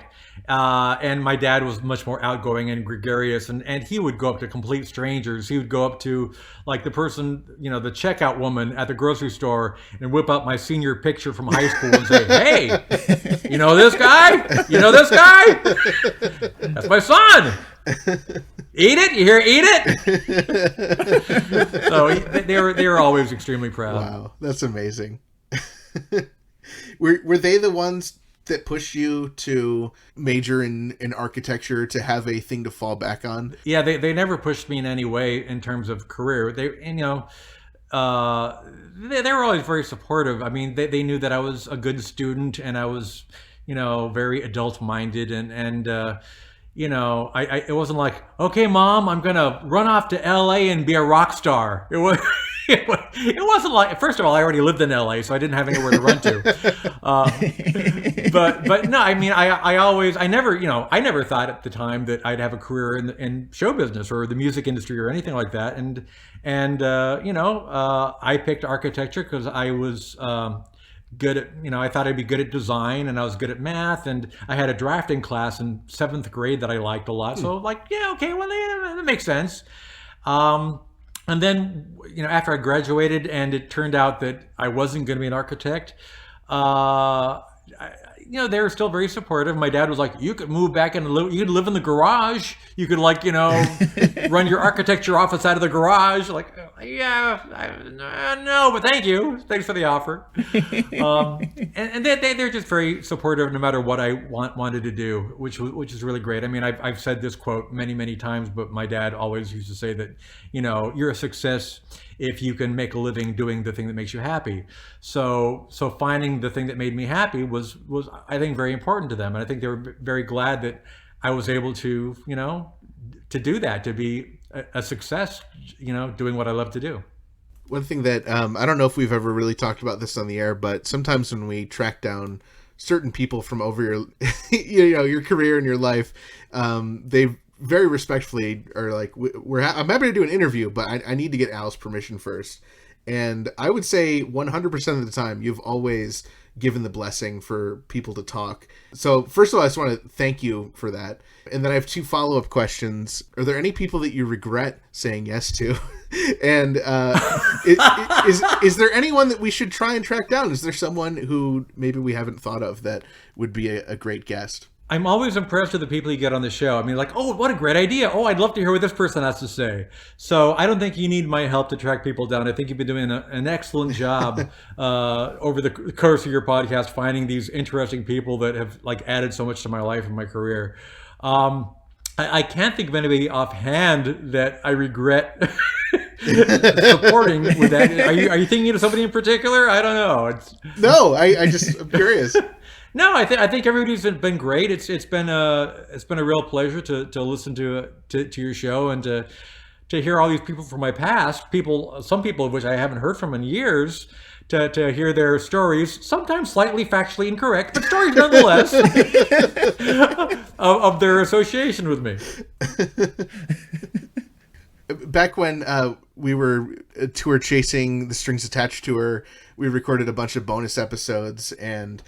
And my dad was much more outgoing and gregarious, and he would go up to complete strangers. He would go up to, like, the person, you know, the checkout woman at the grocery store, and whip out my senior picture from high school and say, "Hey, you know this guy? You know this guy? That's my son. Eat it? You hear eat it?" So they were always extremely proud. Wow, that's amazing. Were they the ones that pushed you to major in architecture, to have a thing to fall back on? Yeah, they never pushed me in any way in terms of career. They, you know, they were always very supportive. I mean, they knew that I was a good student, and I was, you know, very adult minded, and you know, it wasn't like, okay, Mom, I'm gonna run off to LA and be a rock star. It wasn't like, first of all, I already lived in LA, so I didn't have anywhere to run to. But no, I mean, I never thought at the time that I'd have a career in show business or the music industry or anything like that. And you know, I picked architecture because I was good at, you know, I thought I'd be good at design, and I was good at math, and I had a drafting class in 7th grade that I liked a lot. So like, yeah, okay, well, yeah, that makes sense. And then, you know, after I graduated and it turned out that I wasn't going to be an architect, you know, they were still very supportive. My dad was like, you could move back and you could live in the garage. You could, like, you know, run your architecture office out of the garage. Like, yeah, no, but thank you. Thanks for the offer. And they're just very supportive no matter what I wanted to do, which is really great. I mean, I've said this quote many, many times, but my dad always used to say that, you know, you're a success if you can make a living doing the thing that makes you happy. So finding the thing that made me happy was I think very important to them, and I think they were very glad that I was able to, you know, to do that, to be a success, you know, doing what I love to do. One thing that I don't know if we've ever really talked about this on the air, but sometimes when we track down certain people from over your you know, your career and your life, they very respectfully are like, I'm happy to do an interview, but I need to get Al's permission first. And I would say 100% of the time, you've always given the blessing for people to talk. So first of all, I just want to thank you for that. And then I have 2 follow-up questions. Are there any people that you regret saying yes to? And is there anyone that we should try and track down? Is there someone who maybe we haven't thought of that would be a great guest? I'm always impressed with the people you get on the show. I mean, like, oh, what a great idea. Oh, I'd love to hear what this person has to say. So I don't think you need my help to track people down. I think you've been doing an excellent job over the course of your podcast, finding these interesting people that have, like, added so much to my life and my career. I can't think of anybody offhand that I regret supporting with that. Are you thinking of somebody in particular? I don't know. No, I'm curious. No, I think everybody's been great. It's been a real pleasure to listen to your show and to hear all these people from my past. Some people of which I haven't heard from in years. To hear their stories, sometimes slightly factually incorrect, but stories nonetheless, of their association with me. Back when we were tour chasing the Strings Attached tour, we recorded a bunch of bonus episodes, and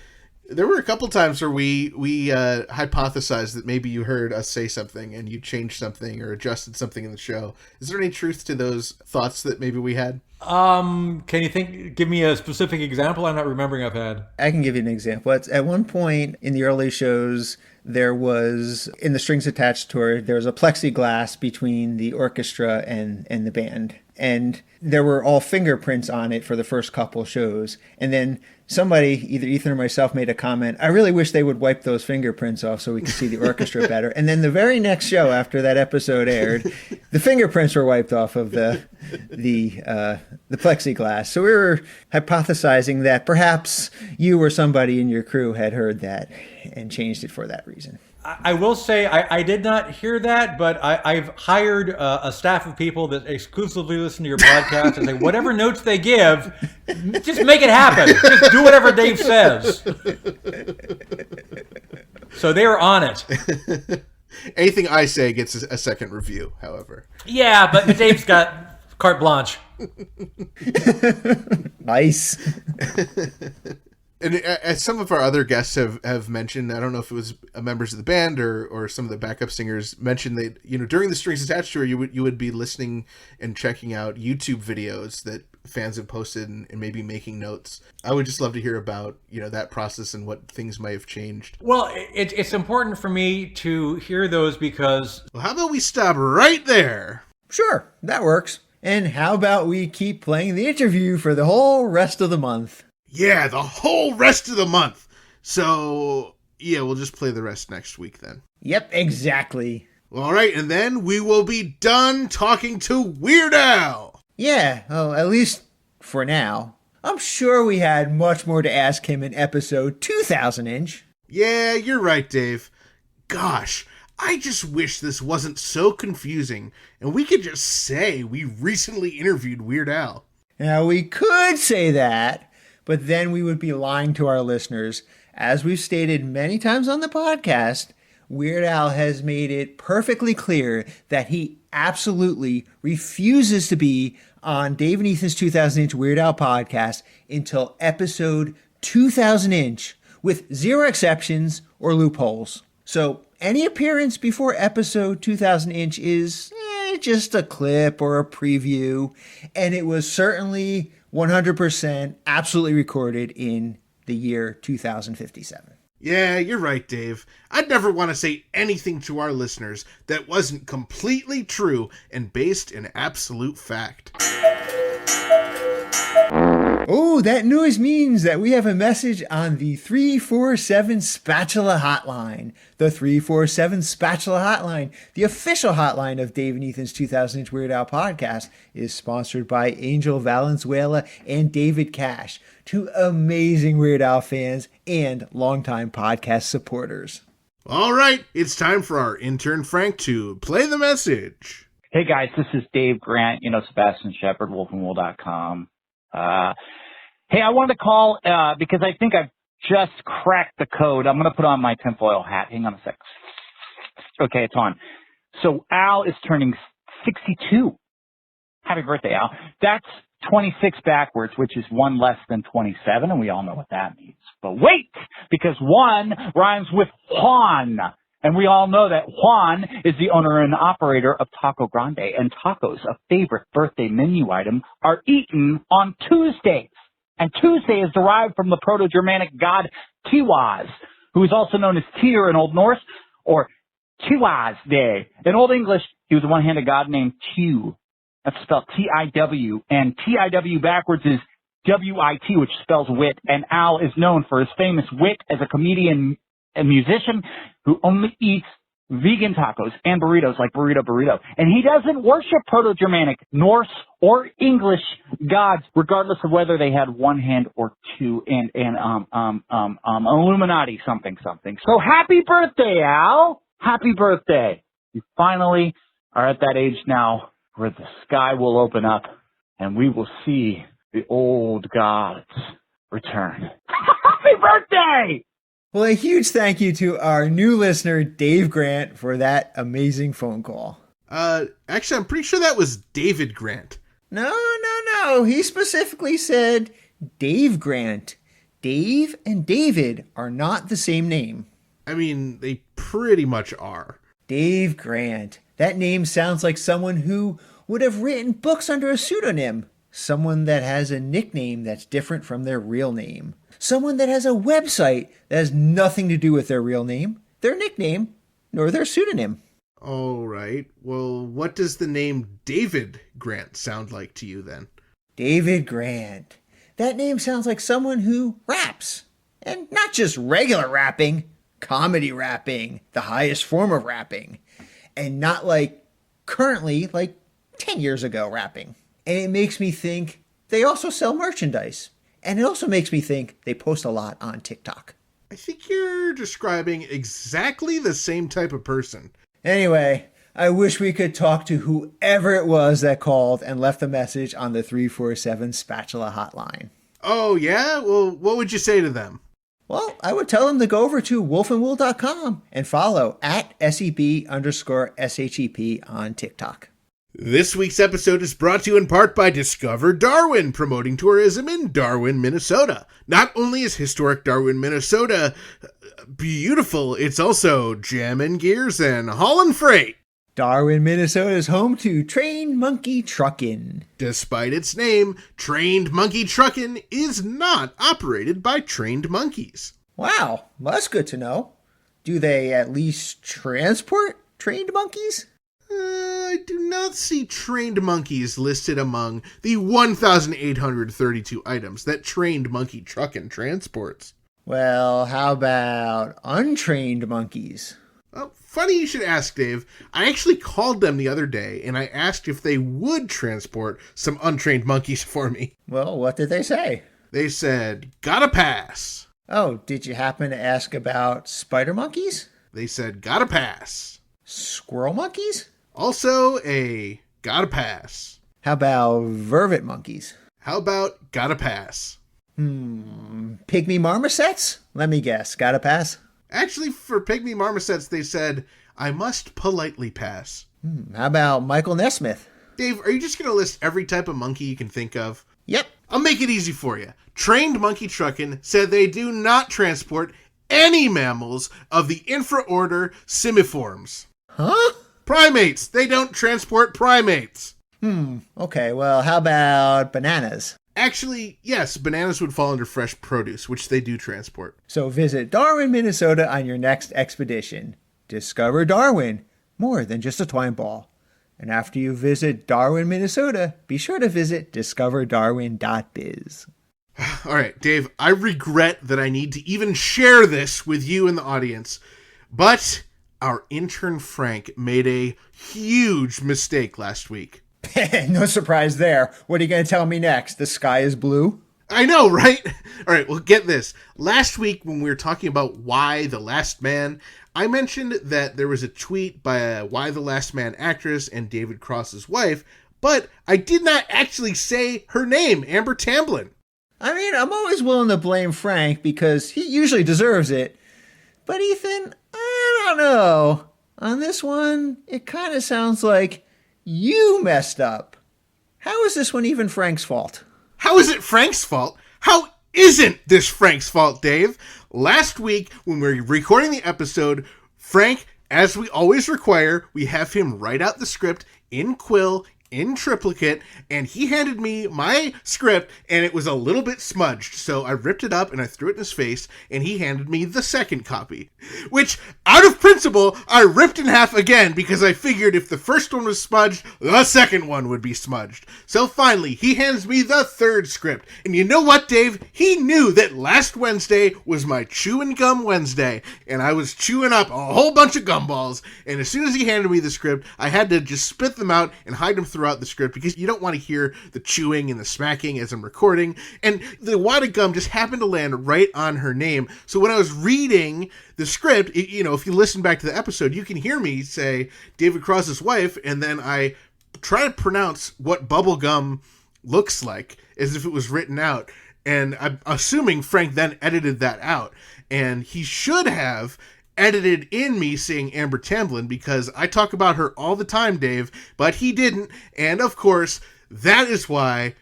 There were a couple times where we hypothesized that maybe you heard us say something and you changed something or adjusted something in the show. Is there any truth to those thoughts that maybe we had? Can you give me a specific example? I'm not remembering I've had. I can give you an example. At one point in the early shows, there was, in the strings attached tour, there was a plexiglass between the orchestra and the band. And there were all fingerprints on it for the first couple shows. And then somebody, either Ethan or myself, made a comment, I really wish they would wipe those fingerprints off so we could see the orchestra better. And then the very next show after that episode aired, the fingerprints were wiped off of the plexiglass. So we were hypothesizing that perhaps you or somebody in your crew had heard that and changed it for that reason. I will say I did not hear that, but I've hired a staff of people that exclusively listen to your podcast and say whatever notes they give, just make it happen. Just do whatever Dave says. So they are on it. Anything I say gets a second review, however. Yeah, but Dave's got carte blanche. Nice. And as some of our other guests have mentioned, I don't know if it was members of the band or some of the backup singers mentioned that, during the Strings Attached tour, you would be listening and checking out YouTube videos that fans have posted and maybe making notes. I would just love to hear about, that process and what things might have changed. Well, it's important for me to hear those because... Well, how about we stop right there? Sure, that works. And how about we keep playing the interview for the whole rest of the month? Yeah, the whole rest of the month. So, yeah, we'll just play the rest next week then. Yep, exactly. All right, and then we will be done talking to Weird Al. Yeah, well, at least for now. I'm sure we had much more to ask him in episode 2000-inch. Yeah, you're right, Dave. Gosh, I just wish this wasn't so confusing and we could just say we recently interviewed Weird Al. Now, we could say that, but then we would be lying to our listeners. As we've stated many times on the podcast, Weird Al has made it perfectly clear that he absolutely refuses to be on Dave and Ethan's 2000-inch Weird Al podcast until episode 2000-inch, with zero exceptions or loopholes. So any appearance before episode 2000-inch is just a clip or a preview, and it was certainly 100% absolutely recorded in the year 2057. Yeah, you're right, Dave. I'd never want to say anything to our listeners that wasn't completely true and based in absolute fact. Oh, that noise means that we have a message on the 347 Spatula Hotline. The 347 Spatula Hotline, the official hotline of Dave and Ethan's 2000-inch Weird Al podcast, is sponsored by Angel Valenzuela and David Cash, two amazing Weird Al fans and longtime podcast supporters. All right, it's time for our intern Frank to play the message. Hey guys, this is Dave Grant, Sebastian Shepard, wolfandwool.com. Hey, I wanted to call because I think I've just cracked the code. I'm going to put on my tinfoil hat. Hang on a sec. Okay, it's on. So Al is turning 62. Happy birthday, Al. That's 26 backwards, which is one less than 27, and we all know what that means. But wait, because one rhymes with Juan. And we all know that Juan is the owner and operator of Taco Grande, and tacos, a favorite birthday menu item, are eaten on Tuesdays. And Tuesday is derived from the Proto-Germanic god Tiwaz, who is also known as Tyr in Old Norse, or Tiwaz Day. In Old English, he was a one-handed god named Tiw. That's spelled T-I-W, and T-I-W backwards is W-I-T, which spells wit, and Al is known for his famous wit as a comedian and musician who only eats vegan tacos and burritos like burrito. And he doesn't worship Proto-Germanic, Norse, or English gods, regardless of whether they had one hand or two, and Illuminati something. So happy birthday, Al! Happy birthday! You finally are at that age now where the sky will open up and we will see the old gods return. Happy birthday! Well, a huge thank you to our new listener, Dave Grant, for that amazing phone call. Actually, I'm pretty sure that was David Grant. No. He specifically said Dave Grant. Dave and David are not the same name. I mean, they pretty much are. Dave Grant. That name sounds like someone who would have written books under a pseudonym. Someone that has a nickname that's different from their real name. Someone that has a website that has nothing to do with their real name, their nickname, nor their pseudonym. All right. Well, what does the name David Grant sound like to you then? David Grant. That name sounds like someone who raps. And not just regular rapping, comedy rapping, the highest form of rapping. And not like currently, like 10 years ago rapping. And it makes me think they also sell merchandise. And it also makes me think they post a lot on TikTok. I think you're describing exactly the same type of person. Anyway, I wish we could talk to whoever it was that called and left a message on the 347 Spatula hotline. Oh, yeah? Well, what would you say to them? Well, I would tell them to go over to wolfandwool.com and follow at SEB_SHEP on TikTok. This week's episode is brought to you in part by Discover Darwin, promoting tourism in Darwin, Minnesota. Not only is historic Darwin, Minnesota beautiful, it's also jamming gears and hauling freight. Darwin, Minnesota is home to Trained Monkey Truckin'. Despite its name, Trained Monkey Truckin' is not operated by trained monkeys. Wow, well, that's good to know. Do they at least transport trained monkeys? I do not see trained monkeys listed among the 1,832 items that Trained Monkey Truckin' transports. Well, how about untrained monkeys? Oh, funny you should ask, Dave. I actually called them the other day, and I asked if they would transport some untrained monkeys for me. Well, what did they say? They said, gotta pass. Oh, did you happen to ask about spider monkeys? They said, gotta pass. Squirrel monkeys? Also a gotta pass. How about vervet monkeys? How about gotta pass? Pygmy marmosets? Let me guess. Gotta pass? Actually, for pygmy marmosets, they said, I must politely pass. How about Michael Nesmith? Dave, are you just going to list every type of monkey you can think of? Yep. I'll make it easy for you. Trained Monkey Truckin' said they do not transport any mammals of the infraorder Simiforms. Huh? Primates. They don't transport primates. Okay, well, how about bananas? Actually, yes, bananas would fall under fresh produce, which they do transport. So visit Darwin, Minnesota on your next expedition. Discover Darwin, more than just a twine ball. And after you visit Darwin, Minnesota, be sure to visit discoverdarwin.biz. All right, Dave, I regret that I need to even share this with you and the audience, but our intern Frank made a huge mistake last week. No surprise there. What are you going to tell me next? The sky is blue? I know, right? All right, well, get this. Last week, when we were talking about Why the Last Man, I mentioned that there was a tweet by a Why the Last Man actress and David Cross's wife, but I did not actually say her name, Amber Tamblyn. I mean, I'm always willing to blame Frank because he usually deserves it. But Ethan, I don't know. On this one, it kind of sounds like you messed up. How is this one even Frank's fault? How is it Frank's fault? How isn't this Frank's fault, Dave? Last week, when we were recording the episode, Frank, as we always require, we have him write out the script in quill, in triplicate, and he handed me my script, and it was a little bit smudged, so I ripped it up and I threw it in his face, and he handed me the second copy, which, out of principle, I ripped in half again, because I figured if the first one was smudged, the second one would be smudged. So finally, he hands me the third script, and you know what, Dave? He knew that last Wednesday was my chewing gum Wednesday, and I was chewing up a whole bunch of gumballs, and as soon as he handed me the script, I had to just spit them out and hide them throughout the script because you don't want to hear the chewing and the smacking as I'm recording. And the wad of gum just happened to land right on her name. So when I was reading the script, if you listen back to the episode, you can hear me say David Cross's wife, and then I try to pronounce what bubble gum looks like as if it was written out. And I'm assuming Frank then edited that out. And he should have edited in me saying Amber Tamblyn because I talk about her all the time, Dave, but he didn't. And of course, that is why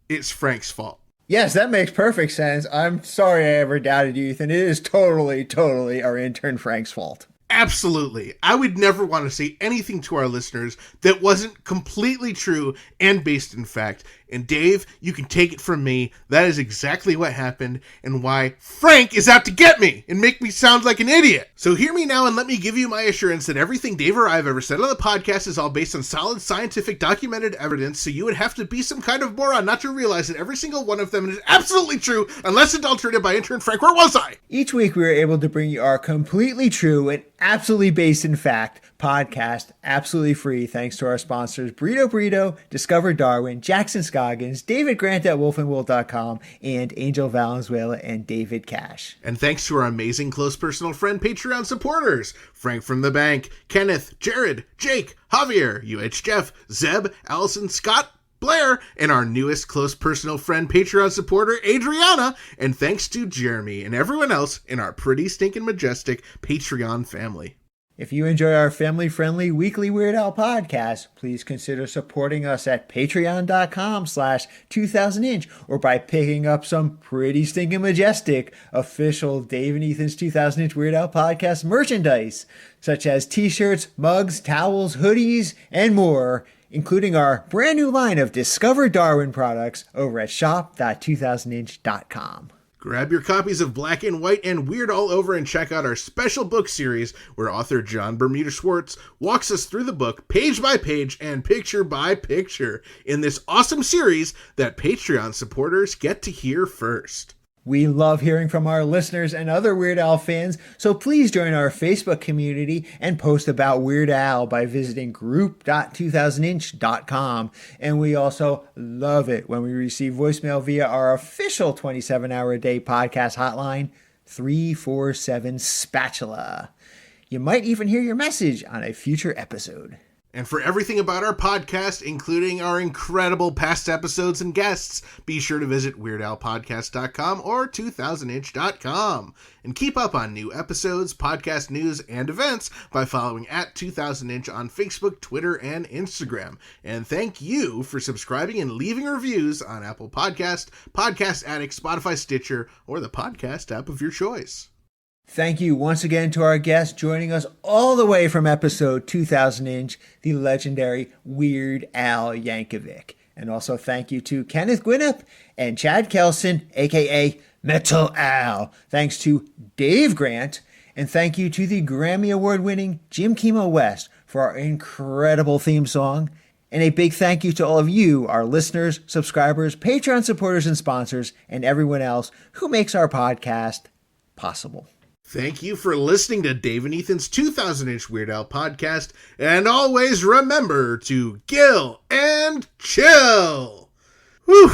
it's Frank's fault. Yes, that makes perfect sense. I'm sorry I ever doubted you, Ethan. It is totally our intern Frank's fault. Absolutely. I would never want to say anything to our listeners that wasn't completely true and based in fact. And Dave, you can take it from me. That is exactly what happened and why Frank is out to get me and make me sound like an idiot. So hear me now and let me give you my assurance that everything Dave or I have ever said on the podcast is all based on solid scientific documented evidence. So you would have to be some kind of moron not to realize that every single one of them is absolutely true unless adulterated by intern Frank. Where was I? Each week we are able to bring you our completely true and absolutely based in fact podcast, absolutely free, thanks to our sponsors Burrito, Discover Darwin, Jackson Scoggins, David Grant at wolfandwool.com, and Angel Valenzuela and David Cash. And thanks to our amazing close personal friend Patreon supporters, Frank from the Bank, Kenneth, Jared, Jake, Javier, UH Jeff, Zeb, Allison, Scott, Blair, and our newest close personal friend, Patreon supporter, Adriana, and thanks to Jeremy and everyone else in our pretty stinking majestic Patreon family. If you enjoy our family-friendly weekly Weird Al podcast, please consider supporting us at patreon.com/2000inch or by picking up some pretty stinking majestic official Dave and Ethan's 2000-inch Weird Al podcast merchandise, such as t-shirts, mugs, towels, hoodies, and more, including our brand new line of Discover Darwin products over at shop.2000inch.com. Grab your copies of Black and White and Weird All Over and check out our special book series where author John Bermuda Schwartz walks us through the book page by page and picture by picture in this awesome series that Patreon supporters get to hear first. We love hearing from our listeners and other Weird Al fans, so please join our Facebook community and post about Weird Al by visiting group.2000inch.com. And we also love it when we receive voicemail via our official 27-hour-a-day podcast hotline, 347-SPATULA. You might even hear your message on a future episode. And for everything about our podcast, including our incredible past episodes and guests, be sure to visit WeirdAlPodcast.com or 2000inch.com. And keep up on new episodes, podcast news, and events by following at 2000inch on Facebook, Twitter, and Instagram. And thank you for subscribing and leaving reviews on Apple Podcast, Podcast Addict, Spotify, Stitcher, or the podcast app of your choice. Thank you once again to our guest joining us all the way from episode 2000-inch, the legendary Weird Al Yankovic. And also thank you to Kenneth Gwinnett and Chad Kelson, a.k.a. Metal Al. Thanks to Dave Grant. And thank you to the Grammy Award-winning Jim Kimo West for our incredible theme song. And a big thank you to all of you, our listeners, subscribers, Patreon supporters, and sponsors, and everyone else who makes our podcast possible. Thank you for listening to Dave and Ethan's 2000-inch Weird Al podcast, and always remember to gill and chill. Whew,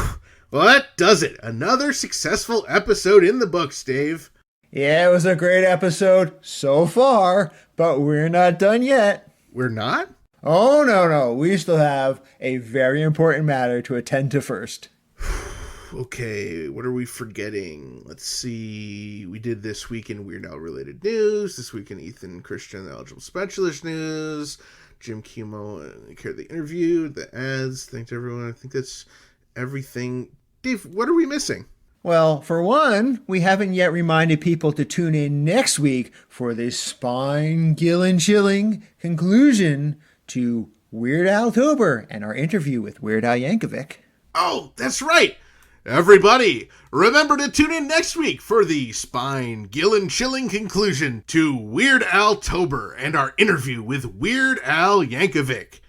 well that does it. Another successful episode in the books, Dave. Yeah, it was a great episode so far, but we're not done yet. We're not? Oh, no, we still have a very important matter to attend to first. Okay, what are we forgetting? Let's see. We did This Week in Weird Al related news. This Week in Ethan Christian, the eligible specialist news. Jim Kimo, care of the interview, the ads. Thanks everyone. I think that's everything. Dave, what are we missing? Well, for one, we haven't yet reminded people to tune in next week for the spine-chilling conclusion to Weird Al-tober and our interview with Weird Al Yankovic. Oh, that's right. Everybody, remember to tune in next week for the spine-chilling conclusion to Weird Al-tober and our interview with Weird Al Yankovic.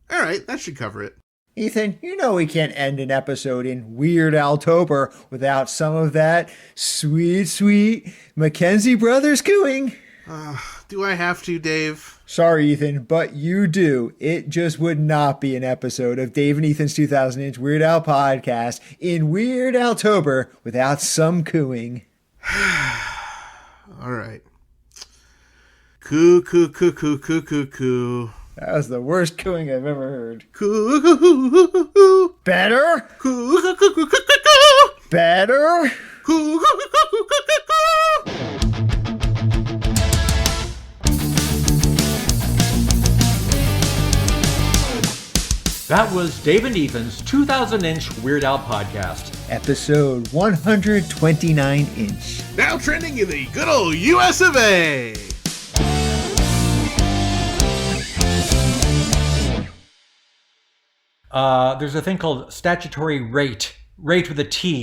All right, that should cover it. Ethan, you know we can't end an episode in Weird Al-tober without some of that sweet Mackenzie Brothers cooing. Do I have to, Dave? Sorry, Ethan, but you do. It just would not be an episode of Dave and Ethan's 2000-inch Weird Al podcast in Weird Al-tober without some cooing. All right. Coo, coo, coo, coo, coo, coo, coo. That was the worst cooing I've ever heard. Coo, coo, coo, coo, coo. Better? Coo, coo, coo, coo, coo, coo. Better? Coo, coo, coo, coo, coo, coo. That was Dave and Ethan's 2000-inch Weird Al podcast. episode 129 inch. Now trending in the good old US of A. There's a thing called statutory rate with a T.